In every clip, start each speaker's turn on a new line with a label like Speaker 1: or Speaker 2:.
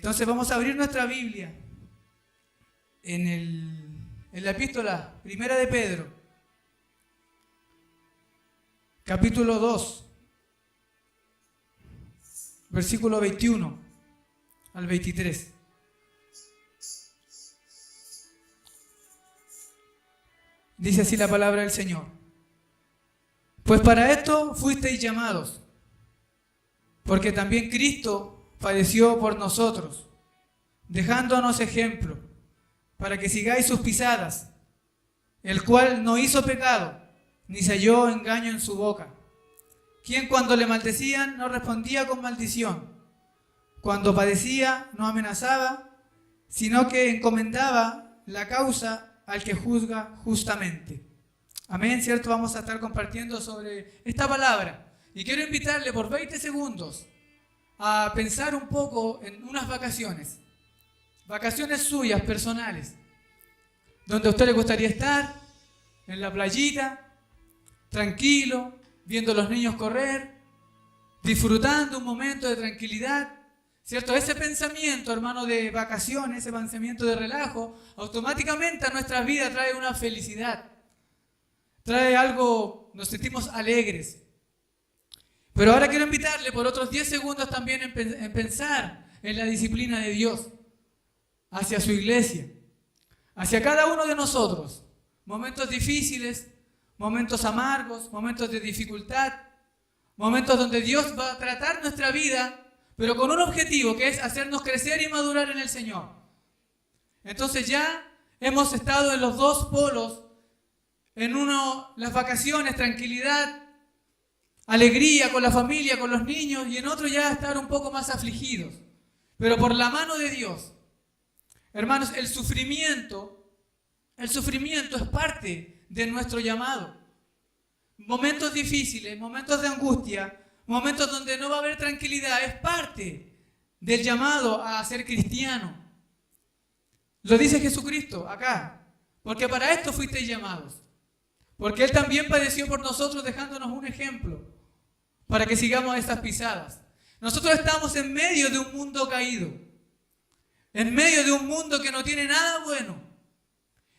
Speaker 1: Entonces vamos a abrir nuestra Biblia en la epístola primera de Pedro, capítulo 2, versículo 21 al 23. Dice así la palabra del Señor. Pues para esto fuisteis llamados, porque también Cristo padeció por nosotros, dejándonos ejemplo, para que sigáis sus pisadas, el cual no hizo pecado, ni se halló engaño en su boca, quien cuando le maldecían no respondía con maldición, cuando padecía no amenazaba, sino que encomendaba la causa al que juzga justamente. Amén, ¿cierto? Vamos a estar compartiendo sobre esta palabra. Y quiero invitarle por 20 segundos a pensar un poco en unas vacaciones. Vacaciones suyas, personales. Donde a usted le gustaría estar, en la playita, tranquilo, viendo a los niños correr, disfrutando un momento de tranquilidad. ¿Cierto? Ese pensamiento, hermano, de vacaciones, ese pensamiento de relajo, automáticamente a nuestras vidas trae una felicidad. Trae algo, nos sentimos alegres. Pero ahora quiero invitarle por otros 10 segundos también en pensar en la disciplina de Dios hacia su iglesia, hacia cada uno de nosotros. Momentos difíciles, momentos amargos, momentos de dificultad, momentos donde Dios va a tratar nuestra vida, pero con un objetivo que es hacernos crecer y madurar en el Señor. Entonces ya hemos estado en los dos polos, en uno las vacaciones, tranquilidad, alegría con la familia, con los niños, y en otro ya estar un poco más afligidos. Pero por la mano de Dios, hermanos, el sufrimiento es parte de nuestro llamado. Momentos difíciles, momentos de angustia, momentos donde no va a haber tranquilidad, es parte del llamado a ser cristiano. Lo dice Jesucristo acá, porque para esto fuisteis llamados. Porque Él también padeció por nosotros dejándonos un ejemplo para que sigamos estas pisadas. Nosotros estamos en medio de un mundo caído, en medio de un mundo que no tiene nada bueno.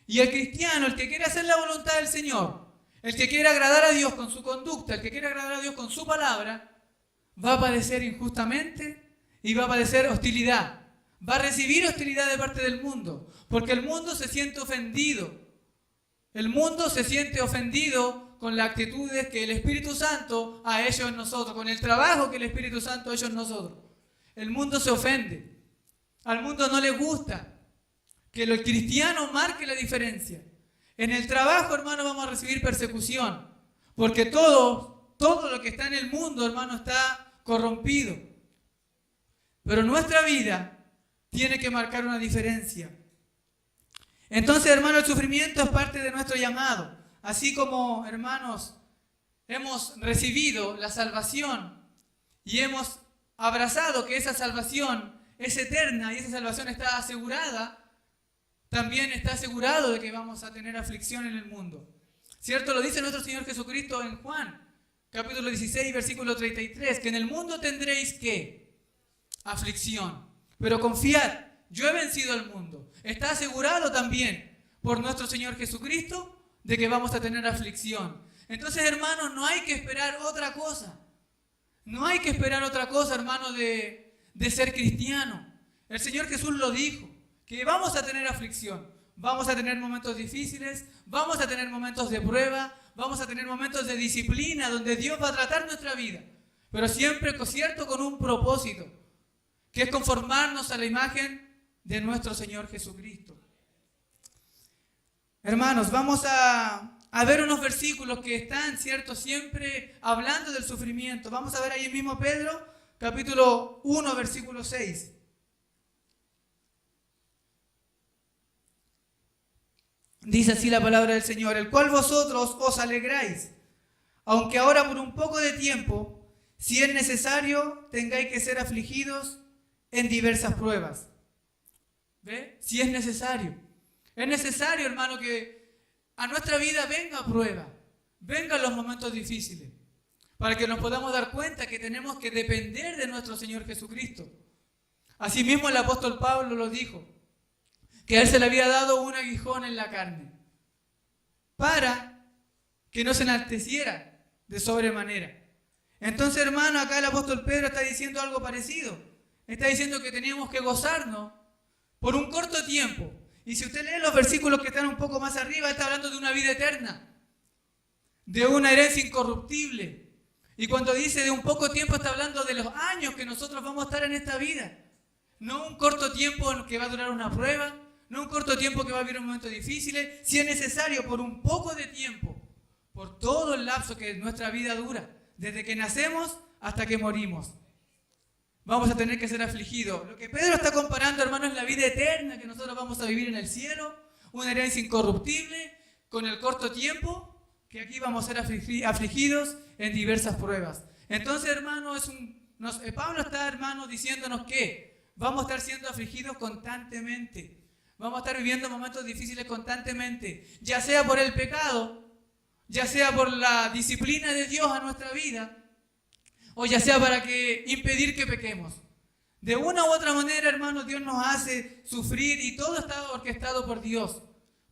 Speaker 1: Y el cristiano, el que quiere hacer la voluntad del Señor, el que quiere agradar a Dios con su conducta, el que quiere agradar a Dios con su palabra, va a padecer injustamente y va a padecer hostilidad. Va a recibir hostilidad de parte del mundo, porque el mundo se siente ofendido. El mundo se siente ofendido con las actitudes que el Espíritu Santo ha hecho en nosotros, con el trabajo que el Espíritu Santo ha hecho en nosotros. El mundo se ofende. Al mundo no le gusta que el cristiano marque la diferencia. En el trabajo, hermano, vamos a recibir persecución, porque todo lo que está en el mundo, hermano, está corrompido. Pero nuestra vida tiene que marcar una diferencia. Entonces, hermano, el sufrimiento es parte de nuestro llamado. Así como, hermanos, hemos recibido la salvación y hemos abrazado que esa salvación es eterna y esa salvación está asegurada, también está asegurado de que vamos a tener aflicción en el mundo. ¿Cierto? Lo dice nuestro Señor Jesucristo en Juan, capítulo 16, versículo 33, que en el mundo tendréis ¿qué? Aflicción. Pero confiad, yo he vencido al mundo. Está asegurado también por nuestro Señor Jesucristo de que vamos a tener aflicción. Entonces, hermanos, no hay que esperar otra cosa. No hay que esperar otra cosa, hermano, de ser cristiano. El Señor Jesús lo dijo, que vamos a tener aflicción. Vamos a tener momentos difíciles, vamos a tener momentos de prueba, vamos a tener momentos de disciplina donde Dios va a tratar nuestra vida. Pero siempre, ¿cierto?, con un propósito, que es conformarnos a la imagen de nuestro Señor Jesucristo. Hermanos, vamos a ver unos versículos que están, ¿cierto?, siempre hablando del sufrimiento. Vamos a ver ahí mismo Pedro, capítulo 1, versículo 6. Dice así la palabra del Señor: el cual vosotros os alegráis, aunque ahora por un poco de tiempo, si es necesario, tengáis que ser afligidos en diversas pruebas. ¿Ve? Si es necesario. Es necesario, hermano, que a nuestra vida venga prueba, vengan los momentos difíciles, para que nos podamos dar cuenta que tenemos que depender de nuestro Señor Jesucristo. Asimismo el apóstol Pablo lo dijo, que a él se le había dado un aguijón en la carne, para que no se enalteciera de sobremanera. Entonces, hermano, acá el apóstol Pedro está diciendo algo parecido. Está diciendo que teníamos que gozarnos por un corto tiempo. Y si usted lee los versículos que están un poco más arriba, está hablando de una vida eterna, de una herencia incorruptible. Y cuando dice de un poco tiempo, está hablando de los años que nosotros vamos a estar en esta vida. No un corto tiempo que va a durar una prueba, no un corto tiempo que va a vivir momentos difíciles, si es necesario por un poco de tiempo, por todo el lapso que nuestra vida dura, desde que nacemos hasta que morimos. Vamos a tener que ser afligidos. Lo que Pedro está comparando, hermano, es la vida eterna que nosotros vamos a vivir en el cielo, una herencia incorruptible, con el corto tiempo que aquí vamos a ser afligidos en diversas pruebas. Entonces, hermano, Pablo está, hermano, diciéndonos que vamos a estar siendo afligidos constantemente. Vamos a estar viviendo momentos difíciles constantemente, ya sea por el pecado, ya sea por la disciplina de Dios a nuestra vida, o ya sea para impedir que pequemos. De una u otra manera, hermanos, Dios nos hace sufrir y todo está orquestado por Dios.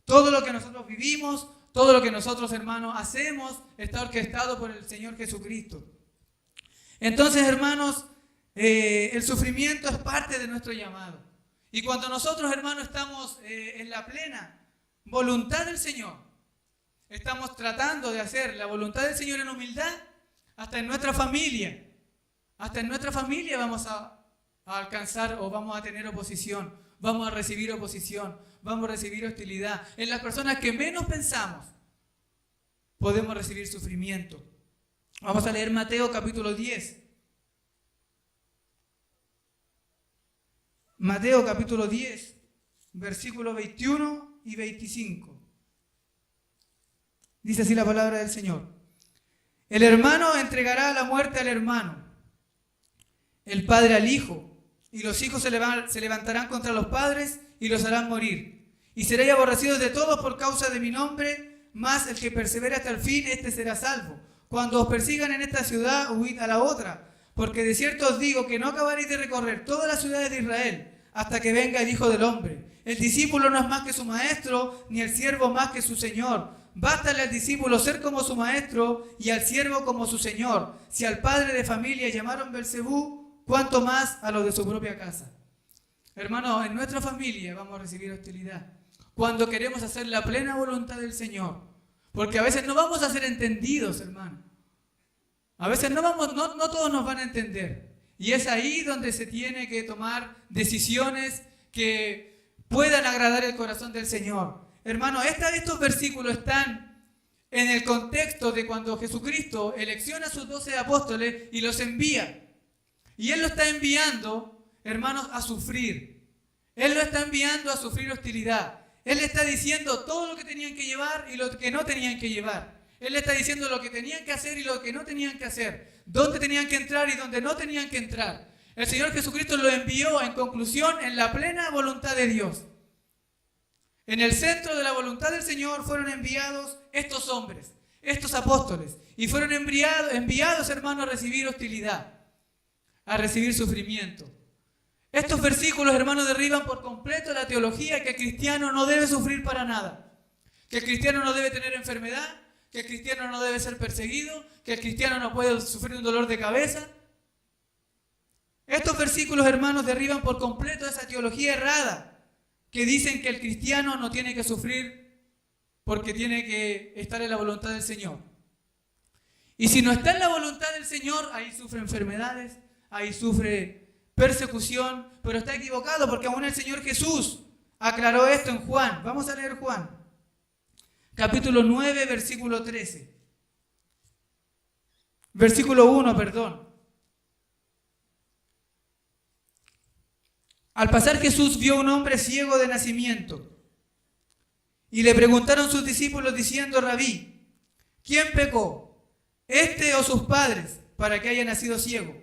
Speaker 1: Todo lo que nosotros vivimos, todo lo que nosotros, hermanos, hacemos está orquestado por el Señor Jesucristo. Entonces, hermanos, el sufrimiento es parte de nuestro llamado. Y cuando nosotros, hermanos, estamos en la plena voluntad del Señor, estamos tratando de hacer la voluntad del Señor en humildad, hasta en nuestra familia vamos a alcanzar o vamos a tener oposición, vamos a recibir oposición, vamos a recibir hostilidad. En las personas que menos pensamos, podemos recibir sufrimiento. Vamos a leer Mateo capítulo 10. Mateo capítulo 10, versículos 21 y 25. Dice así la palabra del Señor. El hermano entregará a la muerte al hermano, el padre al hijo, y los hijos se levantarán contra los padres y los harán morir. Y seréis aborrecidos de todos por causa de mi nombre, mas el que persevere hasta el fin, este será salvo. Cuando os persigan en esta ciudad, huid a la otra, porque de cierto os digo que no acabaréis de recorrer todas las ciudades de Israel hasta que venga el Hijo del Hombre. El discípulo no es más que su maestro, ni el siervo más que su señor. Bástale al discípulo ser como su maestro y al siervo como su señor. Si al padre de familia llamaron Belcebú, ¿cuánto más a los de su propia casa? Hermanos, en nuestra familia vamos a recibir hostilidad cuando queremos hacer la plena voluntad del Señor. Porque a veces no vamos a ser entendidos, hermano. A veces no todos nos van a entender. Y es ahí donde se tiene que tomar decisiones que puedan agradar el corazón del Señor. Hermano, estos versículos están en el contexto de cuando Jesucristo elecciona a sus 12 apóstoles y los envía. Y Él lo está enviando, hermanos, a sufrir. Él lo está enviando a sufrir hostilidad. Él le está diciendo todo lo que tenían que llevar y lo que no tenían que llevar. Él le está diciendo lo que tenían que hacer y lo que no tenían que hacer. Dónde tenían que entrar y dónde no tenían que entrar. El Señor Jesucristo lo envió, en conclusión, en la plena voluntad de Dios. En el centro de la voluntad del Señor fueron enviados estos hombres, estos apóstoles. Y fueron enviados, hermanos, a recibir hostilidad, a recibir sufrimiento. Estos versículos, hermanos, derriban por completo la teología que el cristiano no debe sufrir para nada. Que el cristiano no debe tener enfermedad, que el cristiano no debe ser perseguido, que el cristiano no puede sufrir un dolor de cabeza. Estos versículos, hermanos, derriban por completo esa teología errada que dicen que el cristiano no tiene que sufrir porque tiene que estar en la voluntad del Señor. Y si no está en la voluntad del Señor, ahí sufre enfermedades, ahí sufre persecución, pero está equivocado porque aún el Señor Jesús aclaró esto en Juan. Vamos a leer Juan, capítulo 9, versículo 13. Versículo 1, perdón. Al pasar Jesús vio un hombre ciego de nacimiento y le preguntaron sus discípulos diciendo: Rabí, ¿quién pecó, este o sus padres, para que haya nacido ciego?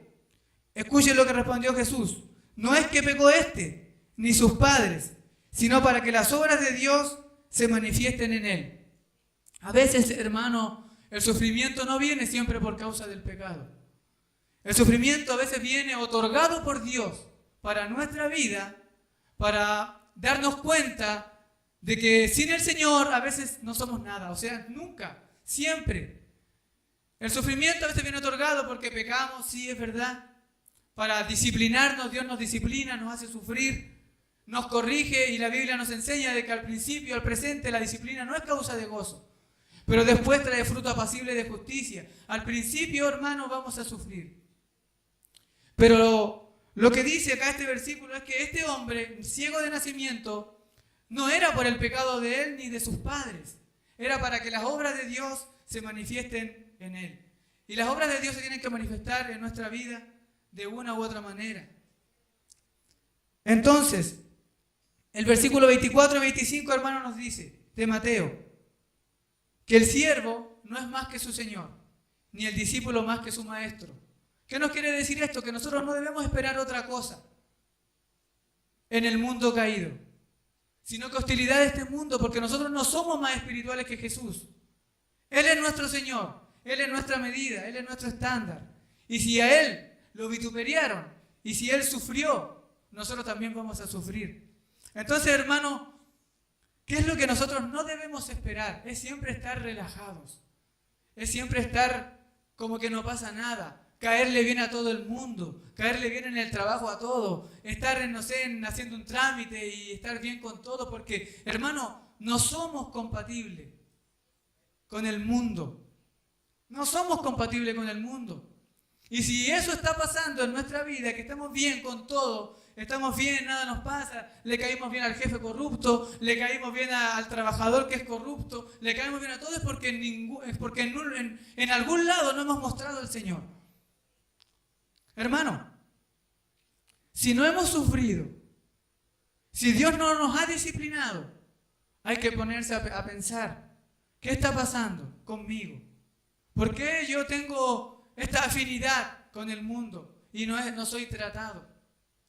Speaker 1: Escuchen lo que respondió Jesús: no es que pecó este ni sus padres, sino para que las obras de Dios se manifiesten en él. A veces, hermano, el sufrimiento no viene siempre por causa del pecado. El sufrimiento a veces viene otorgado por Dios para nuestra vida, para darnos cuenta de que sin el Señor a veces no somos nada, o sea, nunca, siempre. El sufrimiento a veces viene otorgado porque pecamos, sí, es verdad. Para disciplinarnos, Dios nos disciplina, nos hace sufrir, nos corrige y la Biblia nos enseña de que al principio, al presente, la disciplina no es causa de gozo, pero después trae fruto apacible de justicia. Al principio, hermanos, vamos a sufrir. Pero lo que dice acá este versículo es que este hombre, ciego de nacimiento, no era por el pecado de él ni de sus padres. Era para que las obras de Dios se manifiesten en él. Y las obras de Dios se tienen que manifestar en nuestra vida de una u otra manera. Entonces, el versículo 24 y 25, hermano, nos dice, de Mateo, que el siervo no es más que su Señor, ni el discípulo más que su maestro. ¿Qué nos quiere decir esto? Que nosotros no debemos esperar otra cosa en el mundo caído, sino que hostilidad de este mundo, porque nosotros no somos más espirituales que Jesús. Él es nuestro Señor, Él es nuestra medida, Él es nuestro estándar. Y si a Él lo vituperaron, y si Él sufrió, nosotros también vamos a sufrir. Entonces, hermano, ¿qué es lo que nosotros no debemos esperar? Es siempre estar relajados, es siempre estar como que no pasa nada, caerle bien a todo el mundo, caerle bien en el trabajo a todo, estar, no sé, haciendo un trámite y estar bien con todo, porque, hermano, no somos compatibles con el mundo. No somos compatibles con el mundo. Y si eso está pasando en nuestra vida, que estamos bien con todo, estamos bien, nada nos pasa, le caímos bien al jefe corrupto, le caímos bien al trabajador que es corrupto, le caímos bien a todos, es porque en algún lado no hemos mostrado al Señor. Hermano, si no hemos sufrido, si Dios no nos ha disciplinado, hay que ponerse a pensar, ¿qué está pasando conmigo? ¿Por qué yo tengo esta afinidad con el mundo y no soy tratado?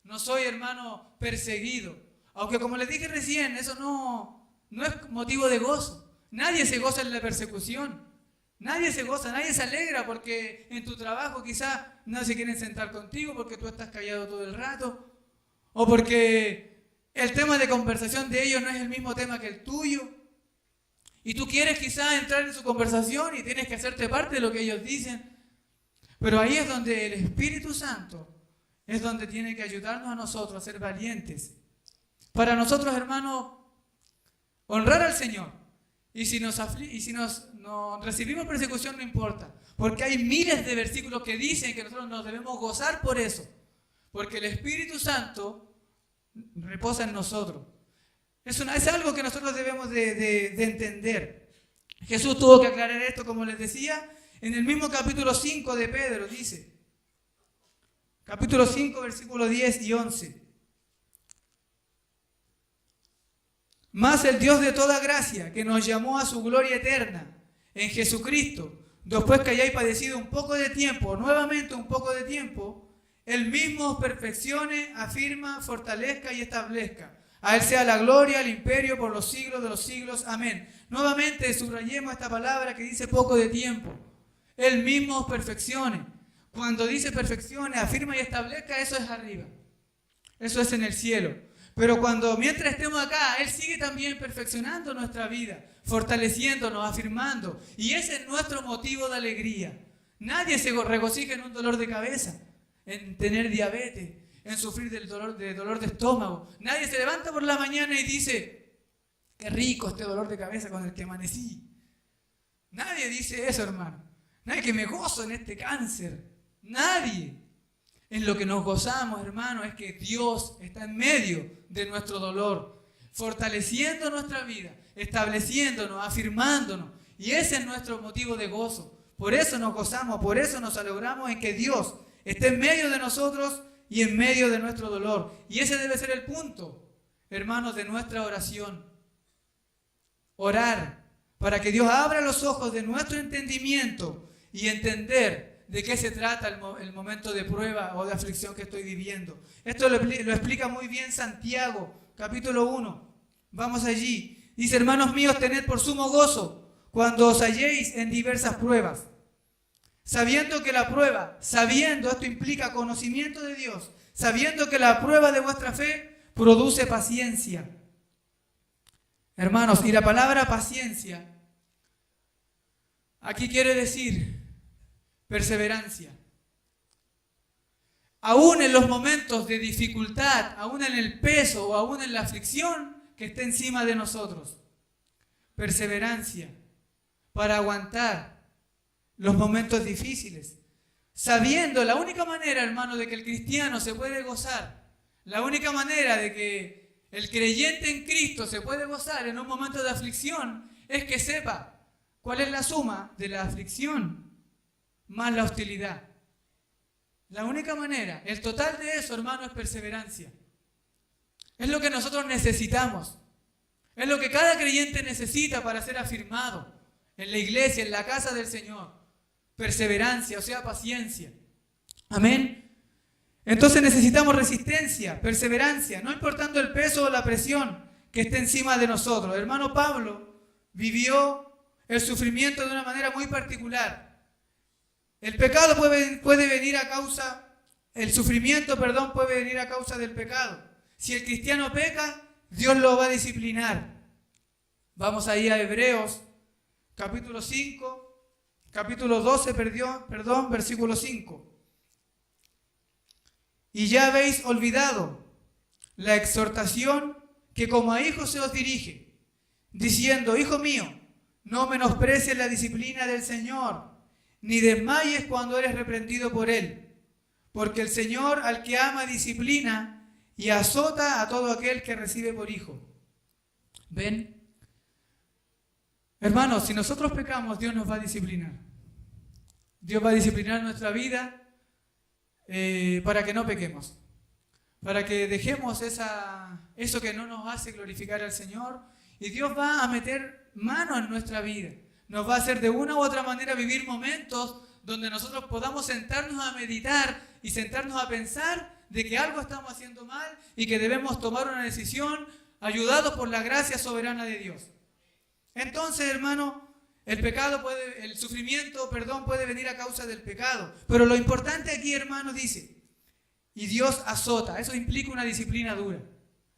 Speaker 1: No soy, hermano, perseguido. Aunque como les dije recién, eso no es motivo de gozo. Nadie se goza en la persecución. Nadie se goza, nadie se alegra porque en tu trabajo quizás no se quieren sentar contigo porque tú estás callado todo el rato. O porque el tema de conversación de ellos no es el mismo tema que el tuyo. Y tú quieres quizás entrar en su conversación y tienes que hacerte parte de lo que ellos dicen. Pero ahí es donde el Espíritu Santo es donde tiene que ayudarnos a nosotros a ser valientes. Para nosotros, hermanos, honrar al Señor. Y si nos recibimos persecución, no importa. Porque hay miles de versículos que dicen que nosotros nos debemos gozar por eso. Porque el Espíritu Santo reposa en nosotros. Es algo que nosotros debemos de entender. Jesús tuvo que aclarar esto, como les decía, en el mismo capítulo 5 de Pedro, dice. Capítulo 5, versículos 10 y 11. Mas el Dios de toda gracia, que nos llamó a su gloria eterna en Jesucristo, después que hayáis padecido un poco de tiempo, nuevamente un poco de tiempo, Él mismo os perfeccione, afirma, fortalezca y establezca. A Él sea la gloria, el imperio por los siglos de los siglos. Amén. Nuevamente subrayemos esta palabra que dice poco de tiempo. Él mismo os perfeccione. Cuando dice perfeccione, afirma y establezca, eso es arriba. Eso es en el cielo. Pero mientras estemos acá, Él sigue también perfeccionando nuestra vida, fortaleciéndonos, afirmando. Y ese es nuestro motivo de alegría. Nadie se regocija en un dolor de cabeza, en tener diabetes, en sufrir del dolor de estómago. Nadie se levanta por la mañana y dice, qué rico este dolor de cabeza con el que amanecí. Nadie dice eso, hermano. Nadie que me gozo en este cáncer. Nadie. En lo que nos gozamos, hermano, es que Dios está en medio de nuestro dolor, fortaleciendo nuestra vida, estableciéndonos, afirmándonos. Y ese es nuestro motivo de gozo. Por eso nos gozamos, por eso nos alegramos en que Dios esté en medio de nosotros y en medio de nuestro dolor. Y ese debe ser el punto, hermanos, de nuestra oración. Orar para que Dios abra los ojos de nuestro entendimiento y entender de qué se trata el momento de prueba o de aflicción que estoy viviendo. Esto lo explica muy bien Santiago, capítulo 1. Vamos allí. Dice, hermanos míos, tened por sumo gozo cuando os halléis en diversas pruebas. Sabiendo que la prueba, esto implica conocimiento de Dios, sabiendo que la prueba de vuestra fe produce paciencia. Hermanos, y la palabra paciencia aquí quiere decir perseverancia. Aún en los momentos de dificultad, aún en el peso o aún en la aflicción que esté encima de nosotros. Perseverancia para aguantar los momentos difíciles. Sabiendo la única manera, hermano, de que el cristiano se puede gozar, la única manera de que el creyente en Cristo se puede gozar en un momento de aflicción es que sepa cuál es la suma de la aflicción más la hostilidad. La única manera, el total de eso, hermano, es perseverancia. Es lo que nosotros necesitamos. Es lo que cada creyente necesita para ser afirmado en la iglesia, en la casa del Señor. Perseverancia, o sea, paciencia. Amén. Entonces necesitamos resistencia, perseverancia, no importando el peso o la presión que esté encima de nosotros. El hermano Pablo vivió el sufrimiento de una manera muy particular. El pecado puede venir a causa, el sufrimiento, puede venir a causa del pecado. Si el cristiano peca, Dios lo va a disciplinar. Vamos ahí a Hebreos, capítulo 5, capítulo 12, versículo 5. Y ya habéis olvidado la exhortación que como a hijos se os dirige, diciendo, hijo mío, no menosprecies la disciplina del Señor, ni desmayes cuando eres reprendido por Él, porque el Señor al que ama disciplina y azota a todo aquel que recibe por hijo. ¿Ven? Hermanos, si nosotros pecamos, Dios nos va a disciplinar. Dios va a disciplinar nuestra vida para que no pequemos, para que dejemos eso que no nos hace glorificar al Señor, y Dios va a meter mano en nuestra vida. Nos va a hacer de una u otra manera vivir momentos donde nosotros podamos sentarnos a meditar y sentarnos a pensar de que algo estamos haciendo mal y que debemos tomar una decisión ayudados por la gracia soberana de Dios. Entonces, hermano, el sufrimiento puede venir a causa del pecado. Pero lo importante aquí, hermano, dice, y Dios azota. Eso implica una disciplina dura.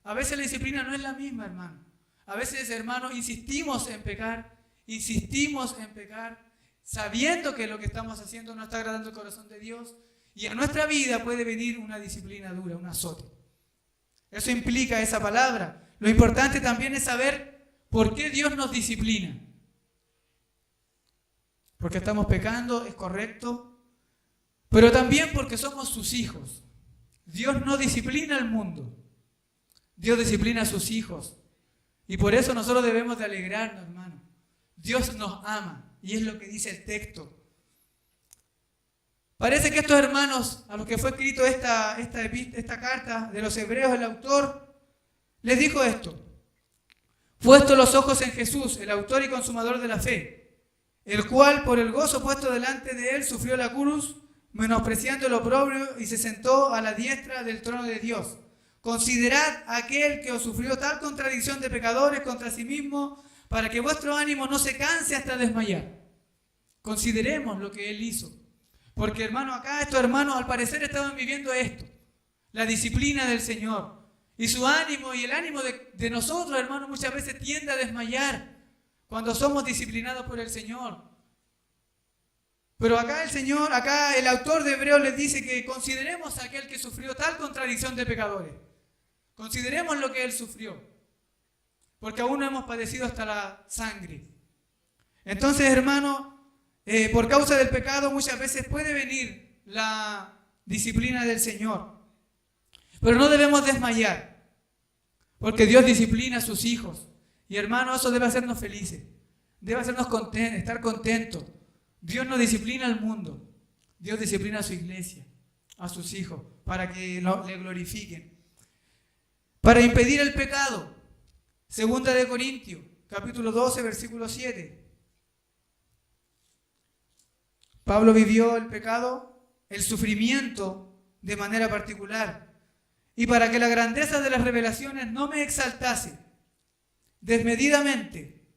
Speaker 1: A veces la disciplina no es la misma, hermano. A veces, hermano, insistimos en pecar, sabiendo que lo que estamos haciendo no está agradando el corazón de Dios, y a nuestra vida puede venir una disciplina dura, un azote. Eso implica esa palabra. Lo importante también es saber por qué Dios nos disciplina. Porque estamos pecando, es correcto, pero también porque somos sus hijos. Dios no disciplina al mundo, Dios disciplina a sus hijos, y por eso nosotros debemos de alegrarnos, hermano. Dios nos ama, y es lo que dice el texto. Parece que estos hermanos, a los que fue escrito esta carta de los hebreos, el autor les dijo esto: puesto los ojos en Jesús, el autor y consumador de la fe, el cual por el gozo puesto delante de él sufrió la cruz, menospreciando el oprobio, y se sentó a la diestra del trono de Dios. Considerad a aquel que os sufrió tal contradicción de pecadores contra sí mismo, para que vuestro ánimo no se canse hasta desmayar. Consideremos lo que él hizo. Porque, hermano, acá estos hermanos al parecer estaban viviendo esto, la disciplina del Señor. Y su ánimo y el ánimo de nosotros, hermano, muchas veces tiende a desmayar cuando somos disciplinados por el Señor. Pero acá el autor de Hebreos les dice que consideremos a aquel que sufrió tal contradicción de pecadores. Consideremos lo que él sufrió, porque aún no hemos padecido hasta la sangre. Entonces, hermano, por causa del pecado muchas veces puede venir la disciplina del Señor. Pero no debemos desmayar, porque Dios disciplina a sus hijos. Y, hermano, eso debe hacernos felices, debe hacernos estar contentos. Dios no disciplina al mundo, Dios disciplina a su iglesia, a sus hijos, para que le glorifiquen. Para impedir el pecado, 2 de Corintios, capítulo 12, versículo 7. Pablo vivió el pecado, el sufrimiento de manera particular. Y para que la grandeza de las revelaciones no me exaltase desmedidamente,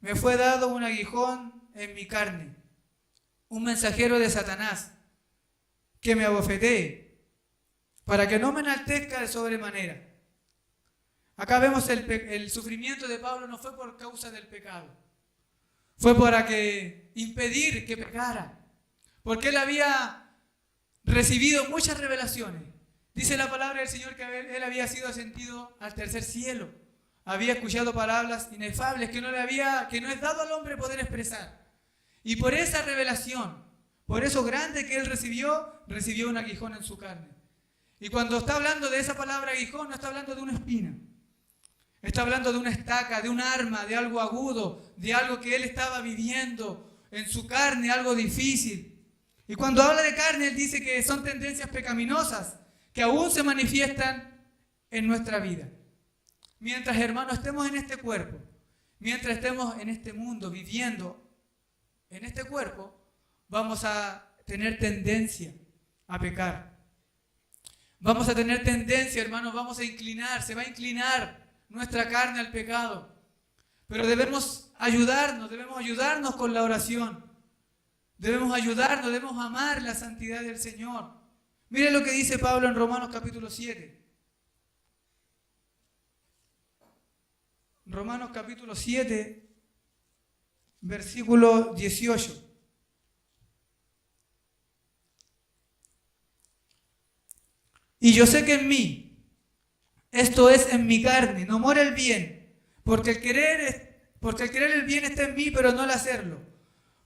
Speaker 1: me fue dado un aguijón en mi carne, un mensajero de Satanás, que me abofetee, para que no me enaltezca de sobremanera. Acá vemos el sufrimiento de Pablo no fue por causa del pecado. Fue para impedir que pecara. Porque él había recibido muchas revelaciones. Dice la palabra del Señor que él había sido ascendido al tercer cielo. Había escuchado palabras inefables que no es dado al hombre poder expresar. Y por esa revelación, por eso grande que él recibió un aguijón en su carne. Y cuando está hablando de esa palabra aguijón, no está hablando de una espina. Está hablando de una estaca, de un arma, de algo agudo, de algo que él estaba viviendo en su carne, algo difícil. Y cuando habla de carne, él dice que son tendencias pecaminosas que aún se manifiestan en nuestra vida. Mientras, hermanos, estemos en este cuerpo, mientras estemos en este mundo viviendo en este cuerpo, vamos a tener tendencia a pecar. Vamos a tener tendencia, hermanos, se va a inclinar nuestra carne al pecado. Pero debemos ayudarnos con la oración. Debemos amar la santidad del Señor. Miren lo que dice Pablo en Romanos capítulo 7. Romanos capítulo 7, versículo 18. Y yo sé que en mí, esto es en mi carne, no mora el bien, porque el querer el bien está en mí, pero no el hacerlo.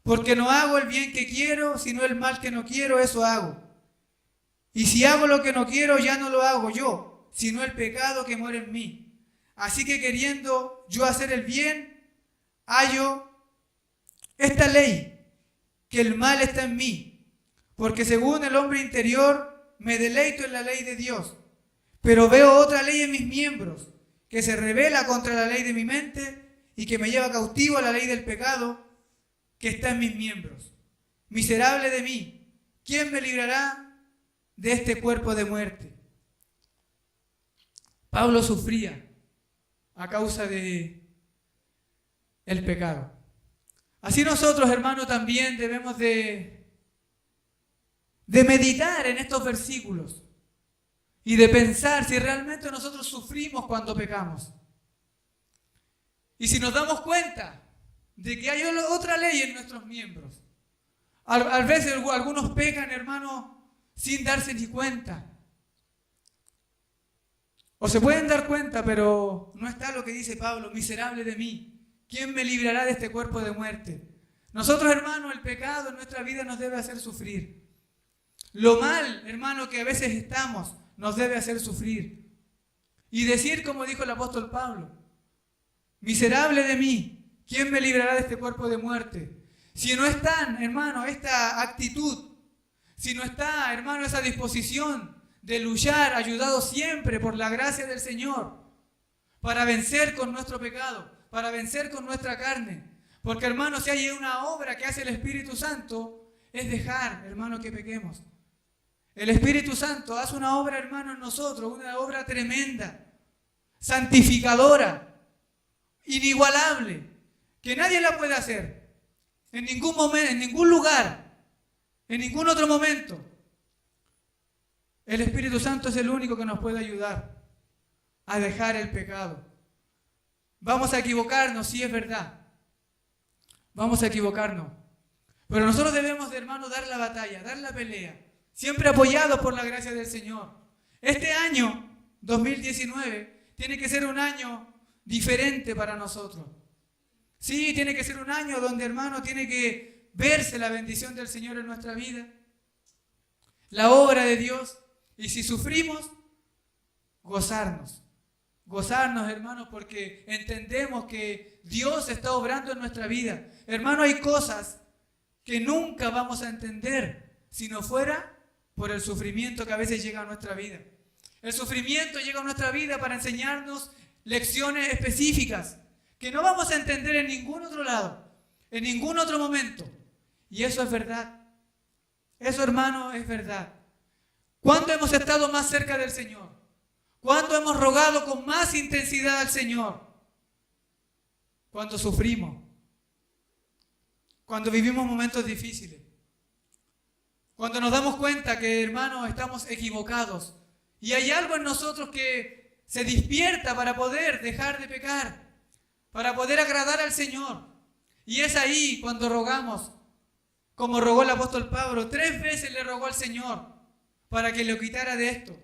Speaker 1: Porque no hago el bien que quiero, sino el mal que no quiero, eso hago. Y si hago lo que no quiero, ya no lo hago yo, sino el pecado que mora en mí. Así que queriendo yo hacer el bien, hallo esta ley, que el mal está en mí. Porque según el hombre interior, me deleito en la ley de Dios. Pero veo otra ley en mis miembros, que se rebela contra la ley de mi mente y que me lleva cautivo a la ley del pecado que está en mis miembros. Miserable de mí, ¿quién me librará de este cuerpo de muerte? Pablo sufría a causa de el pecado. Así nosotros, hermanos, también debemos de meditar en estos versículos y de pensar si realmente nosotros sufrimos cuando pecamos. Y si nos damos cuenta de que hay otra ley en nuestros miembros. A veces algunos pecan, hermano, sin darse ni cuenta. O se pueden dar cuenta, pero no está lo que dice Pablo, miserable de mí. ¿Quién me librará de este cuerpo de muerte? Nosotros, hermano, el pecado en nuestra vida nos debe hacer sufrir. Lo mal, hermano, que a veces estamos, nos debe hacer sufrir. Y decir como dijo el apóstol Pablo, miserable de mí, ¿quién me librará de este cuerpo de muerte? Si no está, hermano, esta actitud, si no está, hermano, esa disposición de luchar, ayudado siempre por la gracia del Señor, para vencer con nuestro pecado, para vencer con nuestra carne. Porque, hermano, si hay una obra que hace el Espíritu Santo, es dejar, hermano, que pequemos. El Espíritu Santo hace una obra, hermano, en nosotros, una obra tremenda, santificadora, inigualable, que nadie la puede hacer, en ningún momento, en ningún lugar, en ningún otro momento. El Espíritu Santo es el único que nos puede ayudar a dejar el pecado. Vamos a equivocarnos, sí es verdad. Vamos a equivocarnos. Pero nosotros debemos, hermano, dar la batalla, dar la pelea, siempre apoyados por la gracia del Señor. Este año, 2019, tiene que ser un año diferente para nosotros. Sí, tiene que ser un año donde, hermano, tiene que verse la bendición del Señor en nuestra vida, la obra de Dios. Y si sufrimos, gozarnos. Gozarnos, hermanos, porque entendemos que Dios está obrando en nuestra vida. Hermano, hay cosas que nunca vamos a entender si no fuera por el sufrimiento que a veces llega a nuestra vida. El sufrimiento llega a nuestra vida para enseñarnos lecciones específicas que no vamos a entender en ningún otro lado, en ningún otro momento. Y eso es verdad. Eso, hermano, es verdad. ¿Cuándo hemos estado más cerca del Señor? ¿Cuándo hemos rogado con más intensidad al Señor? Cuando sufrimos. Cuando vivimos momentos difíciles. Cuando nos damos cuenta que, hermanos, estamos equivocados Y hay algo en nosotros que se despierta para poder dejar de pecar, para poder agradar al Señor. Y es ahí cuando rogamos, como rogó el apóstol Pablo. 3 veces le rogó al Señor para que lo quitara de esto.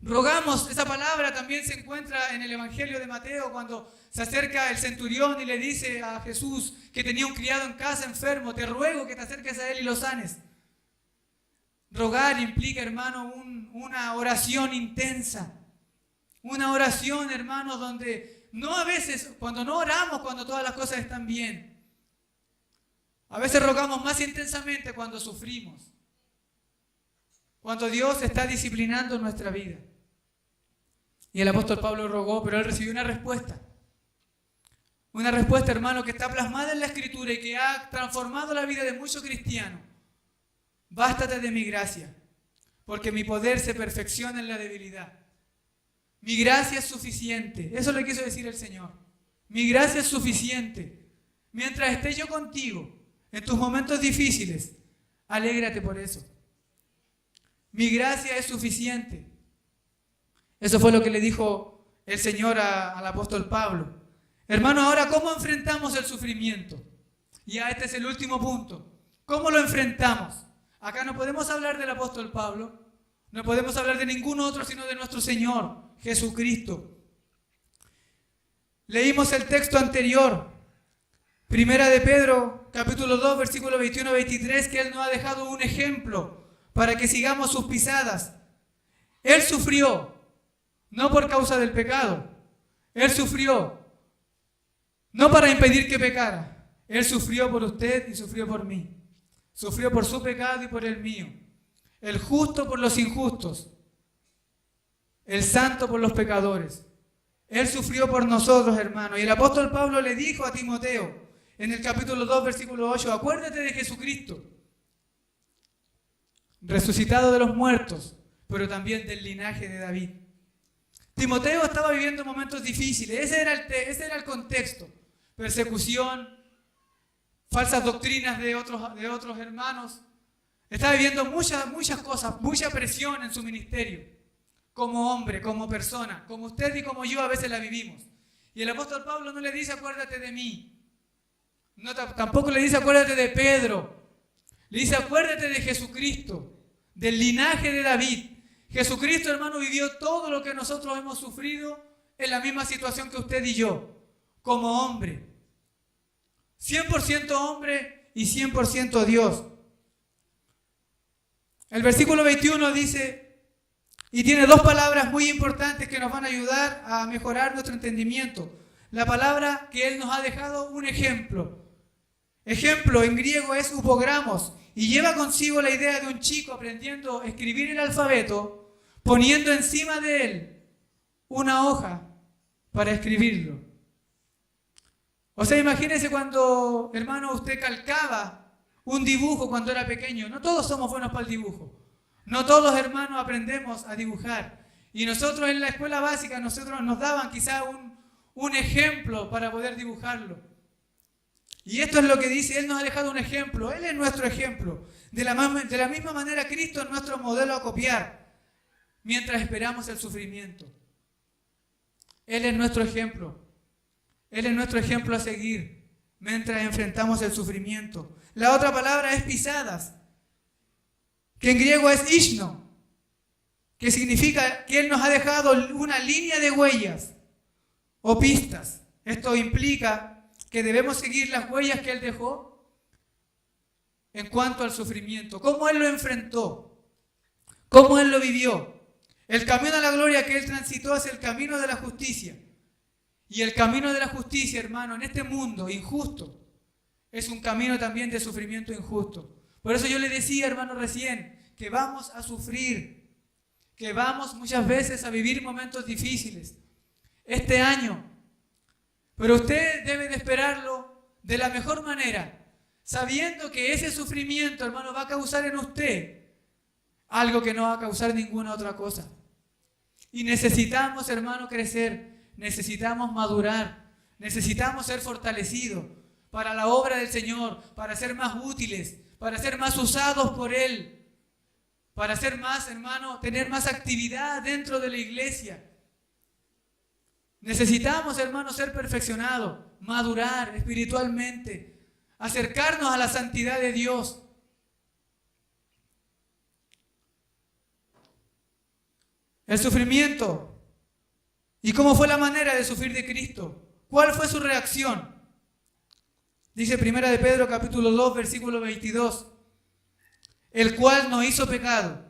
Speaker 1: Rogamos, esa palabra también se encuentra en el Evangelio de Mateo, cuando se acerca el centurión y le dice a Jesús que tenía un criado en casa enfermo: te ruego que te acerques a él y lo sanes. Rogar implica, hermano, una oración intensa. Una oración, hermano, donde no a veces, cuando no oramos, cuando todas las cosas están bien. A veces rogamos más intensamente cuando sufrimos, cuando Dios está disciplinando nuestra vida. Y el apóstol Pablo rogó, pero él recibió una respuesta. Una respuesta, hermano, que está plasmada en la Escritura y que ha transformado la vida de muchos cristianos. Bástate de mi gracia, porque mi poder se perfecciona en la debilidad. Mi gracia es suficiente. Eso le quiso decir el Señor. Mi gracia es suficiente. Mientras esté yo contigo, en tus momentos difíciles, alégrate por eso. Mi gracia es suficiente. Eso fue lo que le dijo el Señor al apóstol Pablo. Hermano, ahora, ¿cómo enfrentamos el sufrimiento? Ya este es el último punto. ¿Cómo lo enfrentamos? Acá no podemos hablar del apóstol Pablo, no podemos hablar de ningún otro sino de nuestro Señor Jesucristo. Leímos el texto anterior, Primera de Pedro, capítulo 2, versículo 21-23, que Él nos ha dejado un ejemplo para que sigamos sus pisadas. Él sufrió, no por causa del pecado. Él sufrió, no para impedir que pecara. Él sufrió por usted y sufrió por mí. Sufrió por su pecado y por el mío. El justo por los injustos. El santo por los pecadores. Él sufrió por nosotros, hermano. Y el apóstol Pablo le dijo a Timoteo, en el capítulo 2, versículo 8, acuérdate de Jesucristo, resucitado de los muertos, pero también del linaje de David. Timoteo estaba viviendo momentos difíciles. Ese era el contexto. Persecución, falsas doctrinas de otros hermanos. Estaba viviendo muchas cosas, mucha presión en su ministerio. Como hombre, como persona, como usted y como yo a veces la vivimos. Y el apóstol Pablo no le dice acuérdate de mí. No, tampoco le dice acuérdate de Pedro. Le dice acuérdate de Jesucristo, del linaje de David. Jesucristo, hermano, vivió todo lo que nosotros hemos sufrido en la misma situación que usted y yo, como hombre. 100% hombre y 100% Dios. El versículo 21 dice, y tiene 2 palabras muy importantes que nos van a ayudar a mejorar nuestro entendimiento. La palabra que Él nos ha dejado, un ejemplo. Ejemplo en griego es upogramos y lleva consigo la idea de un chico aprendiendo a escribir el alfabeto, poniendo encima de él una hoja para escribirlo. O sea, imagínese cuando, hermano, usted calcaba un dibujo cuando era pequeño. No todos somos buenos para el dibujo. No todos, hermanos, aprendemos a dibujar. Y nosotros en la escuela básica, nosotros nos daban quizá un ejemplo para poder dibujarlo. Y esto es lo que dice, Él nos ha dejado un ejemplo. Él es nuestro ejemplo. De la misma manera, Cristo es nuestro modelo a copiar mientras esperamos el sufrimiento. Él es nuestro ejemplo. Él es nuestro ejemplo a seguir mientras enfrentamos el sufrimiento. La otra palabra es pisadas, que en griego es ishno, que significa que Él nos ha dejado una línea de huellas o pistas. Esto implica que debemos seguir las huellas que Él dejó en cuanto al sufrimiento. Cómo Él lo enfrentó, cómo Él lo vivió. El camino a la gloria que Él transitó es el camino de la justicia. Y el camino de la justicia, hermano, en este mundo injusto, es un camino también de sufrimiento injusto. Por eso yo le decía, hermano, recién, que vamos a sufrir, que vamos muchas veces a vivir momentos difíciles este año. Pero usted debe de esperarlo de la mejor manera, sabiendo que ese sufrimiento, hermano, va a causar en usted algo que no va a causar ninguna otra cosa. Y necesitamos, hermano, crecer. Necesitamos madurar, necesitamos ser fortalecidos para la obra del Señor, para ser más útiles, para ser más usados por Él, para ser más, hermano, tener más actividad dentro de la iglesia. Necesitamos, hermano, ser perfeccionados, madurar espiritualmente, acercarnos a la santidad de Dios. El sufrimiento. ¿Y cómo fue la manera de sufrir de Cristo? ¿Cuál fue su reacción? Dice 1 de Pedro capítulo 2, versículo 22. El cual no hizo pecado,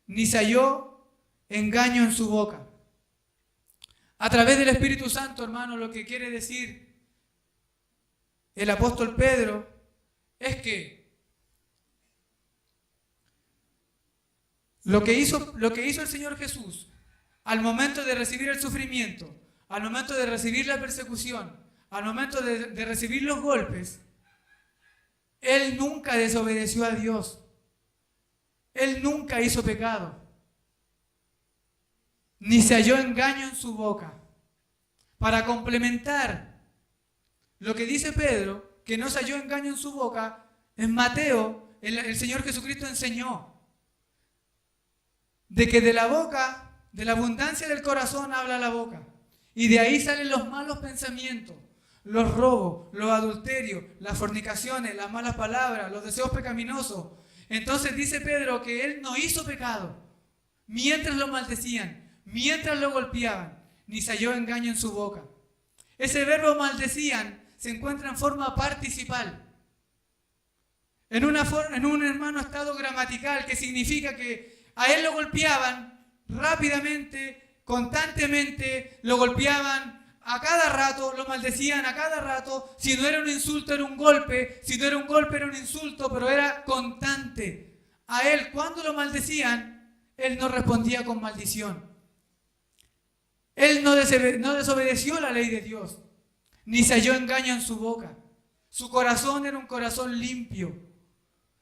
Speaker 1: ni se halló engaño en su boca. A través del Espíritu Santo, hermano, lo que quiere decir el apóstol Pedro es que lo que hizo el Señor Jesús al momento de recibir el sufrimiento, al momento de recibir la persecución, al momento de recibir los golpes, Él nunca desobedeció a Dios. Él nunca hizo pecado, ni se halló engaño en su boca. Para complementar lo que dice Pedro, que no se halló engaño en su boca, en Mateo, el Señor Jesucristo enseñó de que de la boca, de la abundancia del corazón habla la boca, y de ahí salen los malos pensamientos, los robos, los adulterios, las fornicaciones, las malas palabras, los deseos pecaminosos. Entonces dice Pedro que él no hizo pecado mientras lo maldecían, mientras lo golpeaban, ni se halló engaño en su boca. Ese verbo maldecían se encuentra en forma participal, en un hermano estado gramatical, que significa que a él lo golpeaban rápidamente, constantemente, lo golpeaban a cada rato, lo maldecían a cada rato. Si no era un insulto, era un golpe. Si no era un golpe, era un insulto, pero era constante. A él, cuando lo maldecían, él no respondía con maldición. Él no desobedeció la ley de Dios, ni se halló engaño en su boca. Su corazón era un corazón limpio.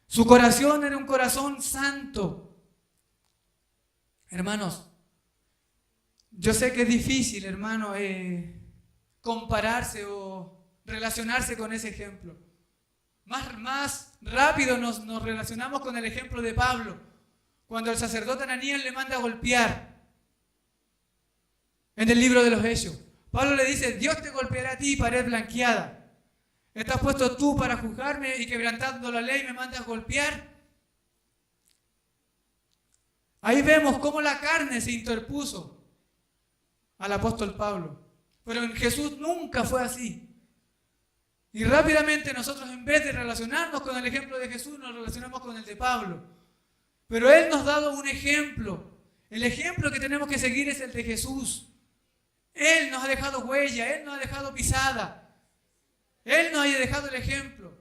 Speaker 1: Su corazón era un corazón santo. Hermanos, yo sé que es difícil, hermano, compararse o relacionarse con ese ejemplo. Más rápido nos relacionamos con el ejemplo de Pablo, cuando el sacerdote Ananías le manda a golpear en el libro de los Hechos. Pablo le dice: Dios te golpeará a ti, pared blanqueada. ¿Estás puesto tú para juzgarme y quebrantando la ley me mandas a golpear? Ahí vemos cómo la carne se interpuso al apóstol Pablo. Pero en Jesús nunca fue así. Y rápidamente nosotros, en vez de relacionarnos con el ejemplo de Jesús, nos relacionamos con el de Pablo. Pero Él nos ha dado un ejemplo. El ejemplo que tenemos que seguir es el de Jesús. Él nos ha dejado huella, Él nos ha dejado pisada. Él nos ha dejado el ejemplo.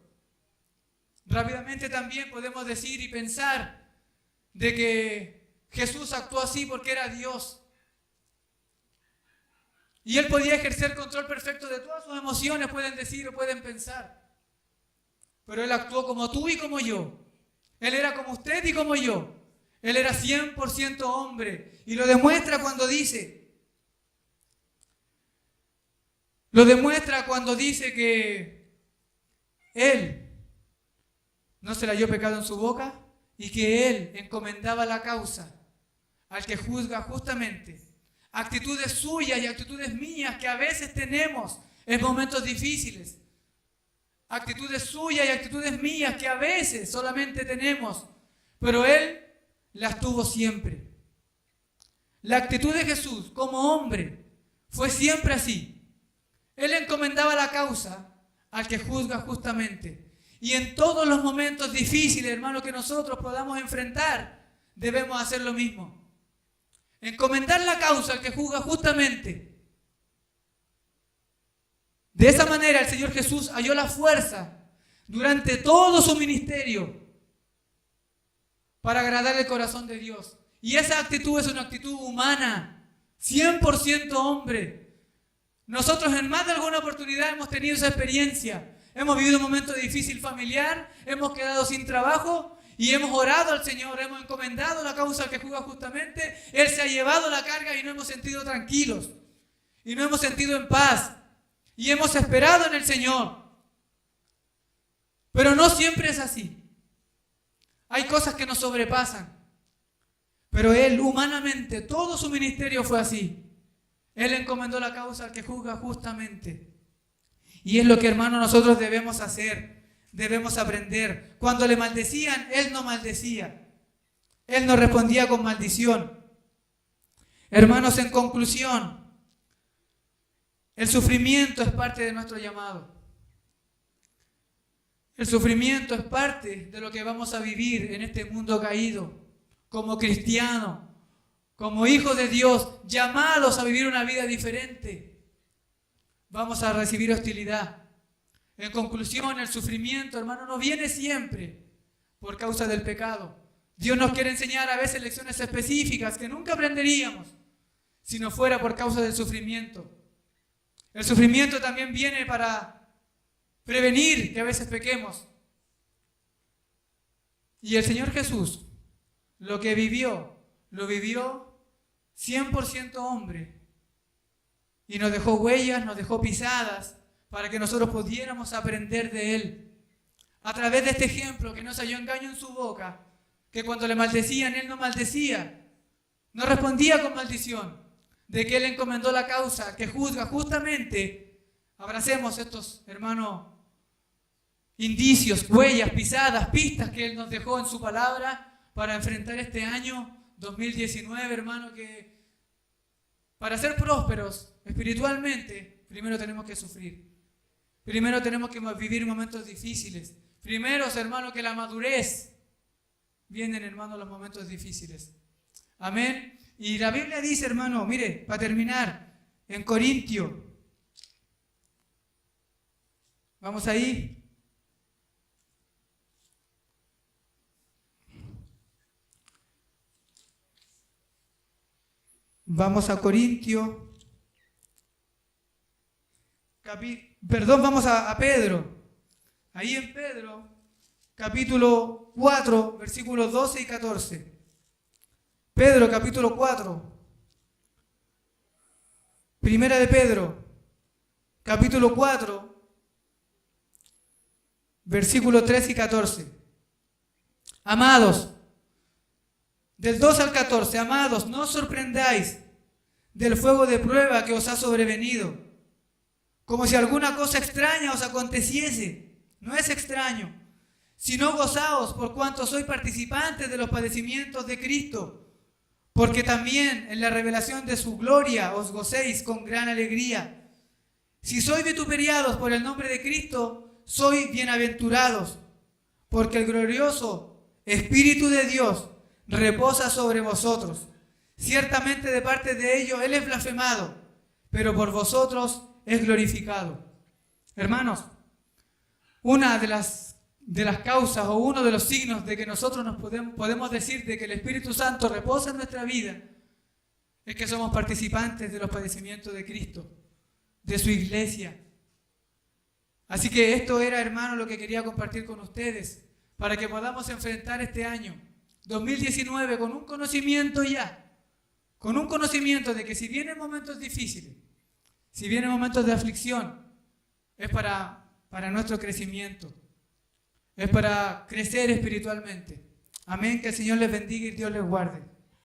Speaker 1: Rápidamente también podemos decir y pensar de que Jesús actuó así porque era Dios. Y Él podía ejercer control perfecto de todas sus emociones, pueden decir o pueden pensar. Pero Él actuó como tú y como yo. Él era como usted y como yo. Él era 100% hombre. Y lo demuestra cuando dice que Él no se le halló pecado en su boca y que Él encomendaba la causa al que juzga justamente. Actitudes suyas y actitudes mías que a veces tenemos en momentos difíciles. Actitudes suyas y actitudes mías que a veces solamente tenemos, pero Él las tuvo siempre. La actitud de Jesús como hombre fue siempre así. Él encomendaba la causa al que juzga justamente. Y en todos los momentos difíciles, hermanos, que nosotros podamos enfrentar, debemos hacer lo mismo. Encomendar la causa al que juzga justamente. De esa manera el Señor Jesús halló la fuerza durante todo su ministerio para agradar el corazón de Dios. Y esa actitud es una actitud humana, 100% hombre. Nosotros en más de alguna oportunidad hemos tenido esa experiencia. Hemos vivido un momento difícil familiar, hemos quedado sin trabajo y hemos orado al Señor, hemos encomendado la causa al que juzga justamente. Él se ha llevado la carga y nos hemos sentido tranquilos y nos hemos sentido en paz y hemos esperado en el Señor. Pero no siempre es así. Hay cosas que nos sobrepasan. Pero Él, humanamente, todo su ministerio fue así. Él encomendó la causa al que juzga justamente. Y es lo que, hermanos, nosotros debemos hacer, debemos aprender. Cuando le maldecían, Él no maldecía. Él no respondía con maldición. Hermanos, en conclusión, el sufrimiento es parte de nuestro llamado. El sufrimiento es parte de lo que vamos a vivir en este mundo caído, como cristianos, como hijos de Dios, llamados a vivir una vida diferente. Vamos a recibir hostilidad. En conclusión, el sufrimiento, hermano, no viene siempre por causa del pecado. Dios nos quiere enseñar a veces lecciones específicas que nunca aprenderíamos si no fuera por causa del sufrimiento. El sufrimiento también viene para prevenir que a veces pequemos. Y el Señor Jesús, lo que vivió, lo vivió 100% hombre. Y nos dejó huellas, nos dejó pisadas, para que nosotros pudiéramos aprender de Él. A través de este ejemplo, que no se halló engaño en su boca, que cuando le maldecían, Él no maldecía, no respondía con maldición, de que Él encomendó la causa, que juzga justamente. Abracemos estos, hermanos, indicios, huellas, pisadas, pistas que Él nos dejó en su palabra para enfrentar este año 2019, hermano, que para ser prósperos espiritualmente, primero tenemos que sufrir. Primero tenemos que vivir momentos difíciles. Primero, hermano, que la madurez vienen, hermano, los momentos difíciles. Amén. Y la Biblia dice, hermano, mire, para terminar, en Corintios, vamos ahí. Vamos a Corintios. Vamos a Pedro. Ahí en Pedro, capítulo 4, versículos 12 y 14. Pedro, capítulo 4. Primera de Pedro, capítulo 4, versículos 13 y 14. Amados, del 2 al 14, amados, no os sorprendáis del fuego de prueba que os ha sobrevenido, como si alguna cosa extraña os aconteciese. No es extraño, sino gozaos por cuanto sois participantes de los padecimientos de Cristo, porque también en la revelación de su gloria os gocéis con gran alegría. Si sois vituperiados por el nombre de Cristo, sois bienaventurados, porque el glorioso Espíritu de Dios reposa sobre vosotros. Ciertamente de parte de ellos Él es blasfemado, pero por vosotros es glorificado. Hermanos, una de las causas o uno de los signos de que nosotros nos podemos decir de que el Espíritu Santo reposa en nuestra vida es que somos participantes de los padecimientos de Cristo, de su iglesia. Así que esto era, hermano, lo que quería compartir con ustedes, para que podamos enfrentar este año 2019 con un conocimiento de que si vienen momentos difíciles, si vienen momentos de aflicción, es para nuestro crecimiento, es para crecer espiritualmente. Amén, que el Señor les bendiga y Dios les guarde.